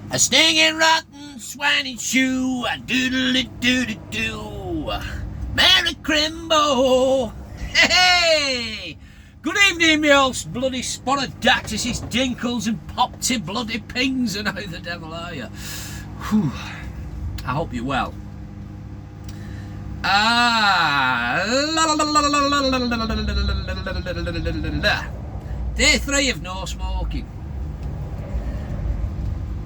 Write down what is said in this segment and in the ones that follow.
A stinging rotten swiney shoe, a doodle-doo-doo-doo. Mary Crimbo. Hey! Good evening, me old bloody sporodactyls, dinkles and popty bloody pings, and how the devil are you? Whew. I hope you're well. Day 3 of no smoking.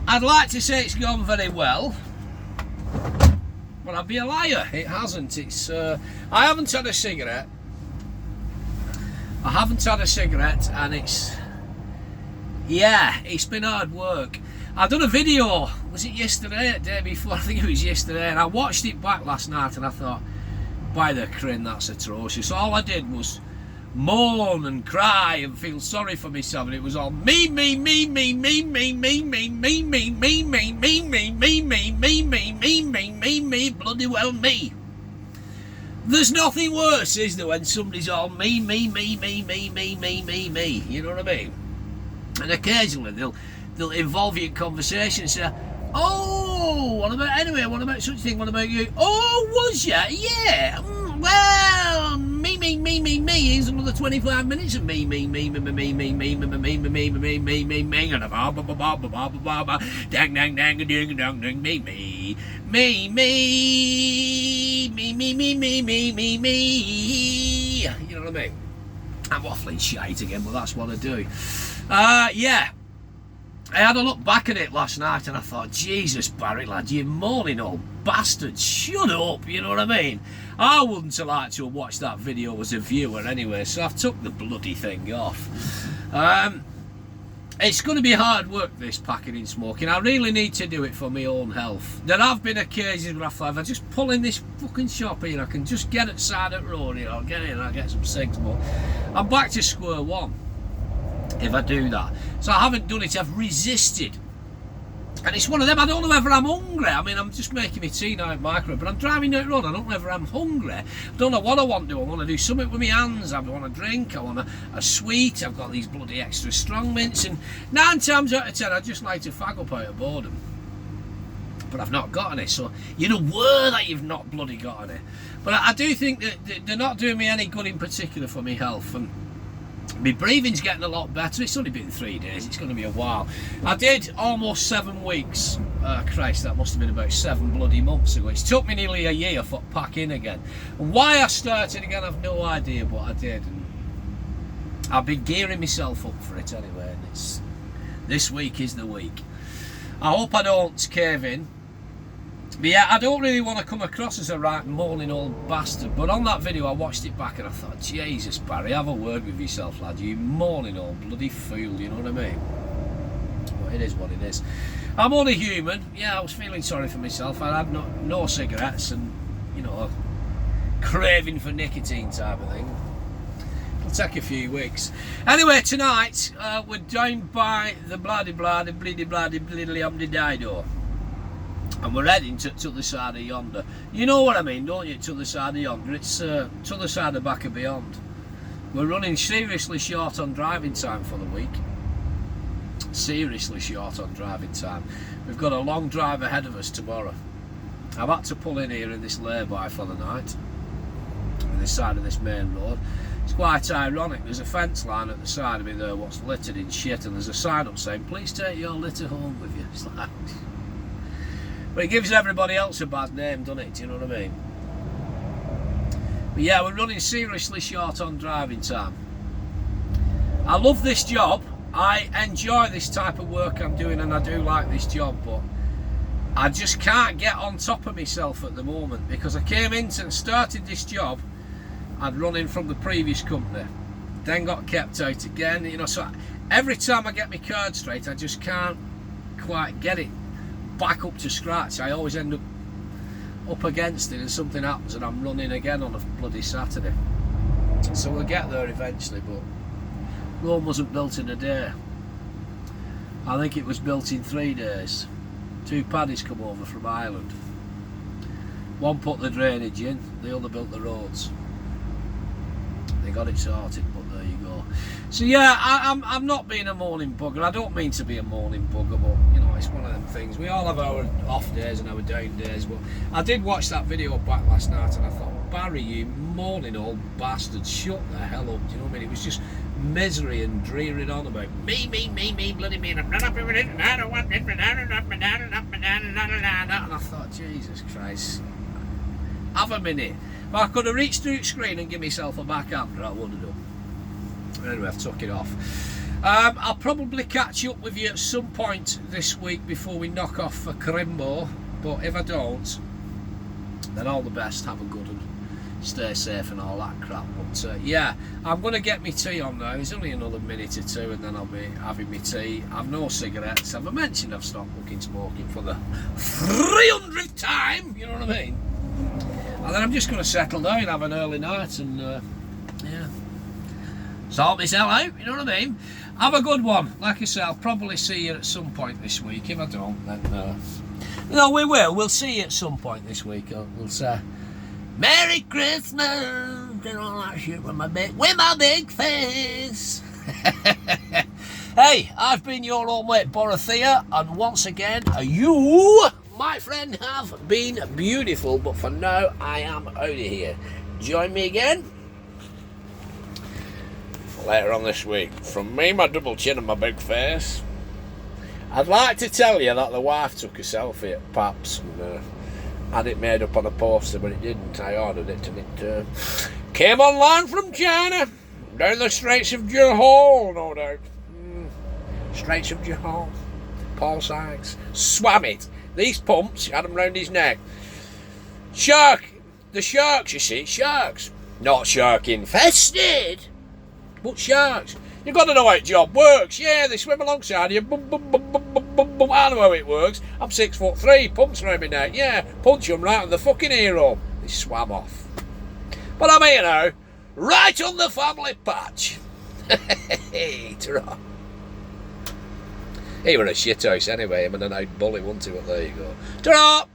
I'd like to say it's gone very well, but I'd be a liar. It hasn't. I haven't had a cigarette. And it's been hard work. I done a video, was it yesterday, the day before? I think it was yesterday, and I watched it back last night and I thought, by the crin, that's atrocious. All I did was moan and cry and feel sorry for myself, and it was all me, bloody well me. There's nothing worse, is there, when somebody's all me, you know what I mean? And occasionally they'll involve you in conversation and say, oh, what about such a thing, what about you? Oh, was ya? Yeah, well, me, here's another 25 minutes of me, dang, me, you know what I mean? I'm waffling shite again, but that's what I do. I had a look back at it last night and I thought, Jesus, Barry, lad, you moaning old bastard, shut up, you know what I mean? I wouldn't have liked to have watched that video as a viewer anyway, so I've took the bloody thing off. It's going to be hard work, this packing and smoking. I really need to do it for my own health. There have been occasions where I thought, if I just pull in this fucking shop here, I can just get it side of the road here, I'll get in and I'll get some cigs, but I'm back to square one if I do that. So I haven't done it, I've resisted. And it's one of them, I don't know whether I'm hungry. I mean, I'm just making my tea now at micro, but I'm driving down the road, I don't know whether I'm hungry. I don't know what I want to do. I want to do something with my hands, I want a drink, I want a sweet, I've got these bloody extra strong mints, and 9 times out of 10 I just like to fag up out of boredom. But I've not got any, so you're aware that you've not bloody got any. But I do think that they're not doing me any good in particular for my health, and my breathing's getting a lot better. It's only been 3 days, it's going to be a while. I did almost 7 weeks. Christ, that must have been about 7 bloody months ago. It's took me nearly a year for pack in again. And why I started again, I've no idea, but I did. And I've been gearing myself up for it anyway, and this week is the week. I hope I don't cave in. But yeah, I don't really want to come across as a right moaning old bastard, but on that video I watched it back and I thought, Jesus, Barry, have a word with yourself, lad, you moaning old bloody fool, you know what I mean? Well, it is what it is. I'm only human. Yeah, I was feeling sorry for myself. I had no cigarettes and, you know, a craving for nicotine type of thing. It'll take a few weeks. Anyway, tonight we're down by the dido. And we're heading to the side of yonder. You know what I mean, don't you? To the side of yonder. It's to the side of back of beyond. We're running seriously short on driving time for the week. Seriously short on driving time. We've got a long drive ahead of us tomorrow. I've had to pull in here in this lay-by for the night. On this side of this main road. It's quite ironic. There's a fence line at the side of me there, what's littered in shit, and there's a sign up saying, please take your litter home with you. It's like... But it gives everybody else a bad name, doesn't it? Do you know what I mean? But yeah, we're running seriously short on driving time. I love this job. I enjoy this type of work I'm doing, and I do like this job, but I just can't get on top of myself at the moment, because I came into and started this job. I'd run in from the previous company, then got kept out again, you know, so every time I get my card straight, I just can't quite get it back up to scratch. I always end up against it and something happens and I'm running again on a bloody Saturday. So we'll get there eventually, but Rome wasn't built in a day. I think it was built in 3 days. 2 paddies come over from Ireland. One put the drainage in, the other built the roads. They got it sorted, but there you go. know. So yeah, I'm not being a morning bugger. I don't mean to be a morning bugger, but you know, it's one of them things. We all have our off days and our down days. But I did watch that video back last night, and I thought, Barry, you morning old bastard, shut the hell up. Do you know what I mean? It was just misery and drearing on about me, bloody me, I'm not happy with it, and I don't want it, and I thought, Jesus Christ, have a minute. If I could have reached through the screen and give myself a back after, I would have done. Anyway, I've took it off. I'll probably catch up with you at some point this week before we knock off for Crimbo, but if I don't, then all the best, have a good one. Stay safe and all that crap. But yeah, I'm going to get my tea on now. It's only another minute or two and then I'll be having my tea. I've no cigarettes. I've mentioned I've stopped smoking for the 300th time, you know what I mean? And then I'm just going to settle down, have an early night and yeah, sort myself out, you know what I mean? Have a good one. Like I say, I'll probably see you at some point this week. If I don't, then no, we will. We'll see you at some point this week. We'll say Merry Christmas and all that shit with my big face. Hey, I've been your old mate Borothea, and once again, you, my friend, have been beautiful. But for now, I am out of here. Join me again later on this week. From me, my double chin and my big face. I'd like to tell you that the wife took a selfie at Paps and had it made up on a poster, but it didn't. I ordered it and it came online from China, down the Straits of Johor, no doubt. Straits of Johor. Paul Sykes swam it. These pumps had them round his neck. Shark. The sharks, you see, sharks. Not shark infested, but sharks. You've got to know how the job works. Yeah, they swim alongside you. Boom, boom, boom, boom, boom, boom, boom. I know how it works. I'm 6'3", pumps around my neck. Yeah, punch them right on the fucking hero. They swam off. But I'm here now, right on the family patch. Hey, ta-ra. He were a shithouse anyway, him and an old bully, wasn't he? But there you go. Ta-ra!